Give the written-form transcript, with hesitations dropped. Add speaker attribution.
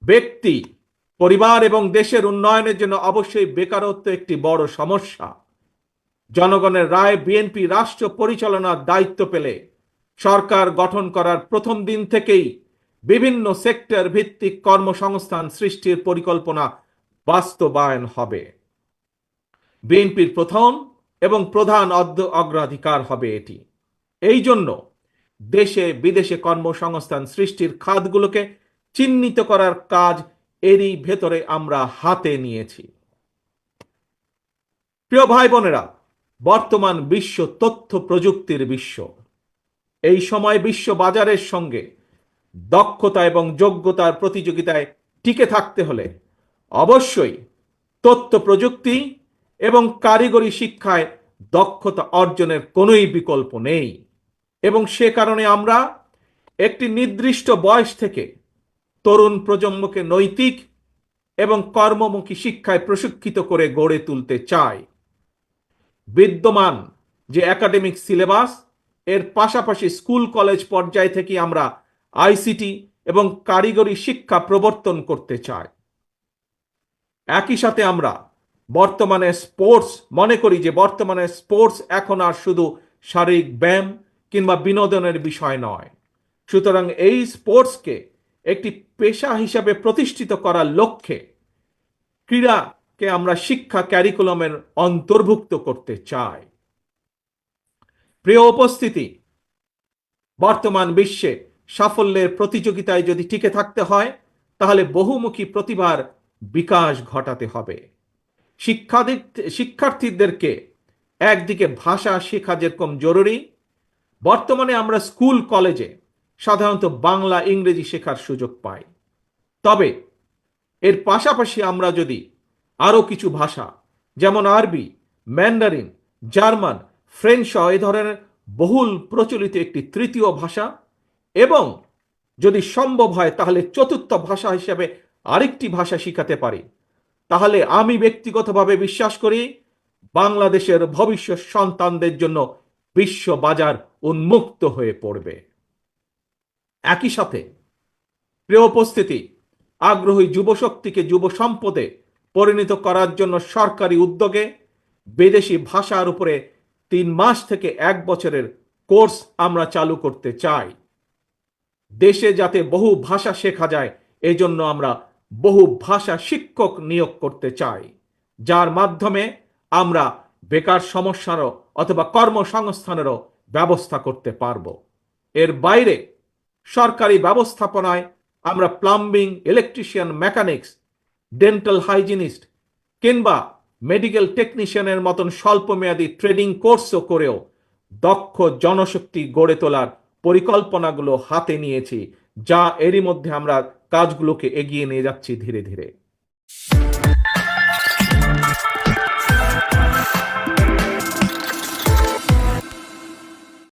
Speaker 1: ব্যক্তি, পরিবার এবং দেশের উন্নয়নের জন্য অবশ্যই বেকারত্ব একটি বড় সমস্যা। জনগণের রায় বিএনপি রাষ্ট্র পরিচালনার দায়িত্ব পেলে সরকার গঠন করার প্রথম দিন থেকেই বিভিন্ন সেক্টর ভিত্তিক কর্মসংস্থান সৃষ্টির পরিকল্পনা বাস্তবায়ন হবে। বিএনপির প্রথম এবং প্রধান অগ্রাধিকার হবে এটি। এই জন্য দেশে বিদেশে কর্মসংস্থান সৃষ্টির খাতগুলোকে চিহ্নিত করার কাজ এরই ভেতরে আমরা হাতে নিয়েছি। প্রিয় ভাই বোনেরা, বর্তমান বিশ্ব তথ্য প্রযুক্তির বিশ্ব। এই সময় বিশ্ব বাজারের সঙ্গে দক্ষতা এবং যোগ্যতার প্রতিযোগিতায় টিকে থাকতে হলে অবশ্যই তথ্য প্রযুক্তি এবং কারিগরি শিক্ষায় দক্ষতা অর্জনের কোনোই বিকল্প নেই। এবং সে কারণে আমরা একটি নির্দিষ্ট বয়স থেকে তরুণ প্রজন্মকে নৈতিক এবং কর্মমুখী শিক্ষায় প্রশিক্ষিত করে গড়ে তুলতে চাই। বিদ্যমান যে একাডেমিক সিলেবাস, এর পাশাপাশি স্কুল কলেজ পর্যায় থেকে আমরা আইসিটি এবং কারিগরি শিক্ষা প্রবর্তন করতে চাই। একই সাথে আমরা বর্তমানে মনে করি যে বর্তমানে স্পোর্টস এখন আর শুধু শারীরিক ব্যায়াম কিংবা বিনোদনের বিষয় নয়। সুতরাং এই স্পোর্টসকে একটি পেশা হিসাবে প্রতিষ্ঠিত করার লক্ষ্যে ক্রীড়াকে আমরা শিক্ষা ক্যারিকুলামের অন্তর্ভুক্ত করতে চাই। প্রিয় উপস্থিতি, বর্তমান বিশ্বে সাফল্যের প্রতিযোগিতায় যদি টিকে থাকতে হয় তাহলে বহুমুখী প্রতিভার বিকাশ ঘটাতে হবে। শিক্ষার্থীদেরকে একদিকে ভাষা শেখা যেরকম জরুরি, বর্তমানে আমরা স্কুল কলেজে সাধারণত বাংলা ইংরেজি শেখার সুযোগ পাই। তবে এর পাশাপাশি আমরা যদি আরও কিছু ভাষা যেমন আরবি, ম্যান্ডারিন, জার্মান, ফ্রেঞ্চ সহ এ ধরনের বহুল প্রচলিত একটি তৃতীয় ভাষা এবং যদি সম্ভব হয় তাহলে চতুর্থ ভাষা হিসেবে আরেকটি ভাষা শিখাতে পারি, তাহলে আমি ব্যক্তিগতভাবে বিশ্বাস করি বাংলাদেশের ভবিষ্যৎ সন্তানদের জন্য বিশ্ব বাজার উন্মুক্ত হয়ে পড়বে। একই সাথে প্রিয় উপস্থিতি, আগ্রহী যুবশক্তিকে যুব সম্পদে পরিণত করার জন্য সরকারি উদ্যোগে বিদেশি ভাষার উপরে 3 মাস থেকে 1 বছরের কোর্স আমরা চালু করতে চাই। দেশে যাতে বহু ভাষা শেখা যায় এজন্য আমরা বহু ভাষা শিক্ষক নিয়োগ করতে চাই, যার মাধ্যমে আমরা বেকার সমস্যারও অথবা কর্মসংস্থানেরও ব্যবস্থা করতে পারব। এর বাইরে সরকারি ব্যবস্থাপনায় আমরা plumbing, electrician, mechanics, dental hygienist কিংবা মেডিকেল টেকনিশিয়ানের মতন স্বল্পমেয়াদী ট্রেনিং কোর্সও করেও দক্ষ জনশক্তি গড়ে তোলার পরিকল্পনাগুলো হাতে নিয়েছি, যা এরই মধ্যে আমরা কাজগুলোকে এগিয়ে নিয়ে যাচ্ছি ধীরে ধীরে।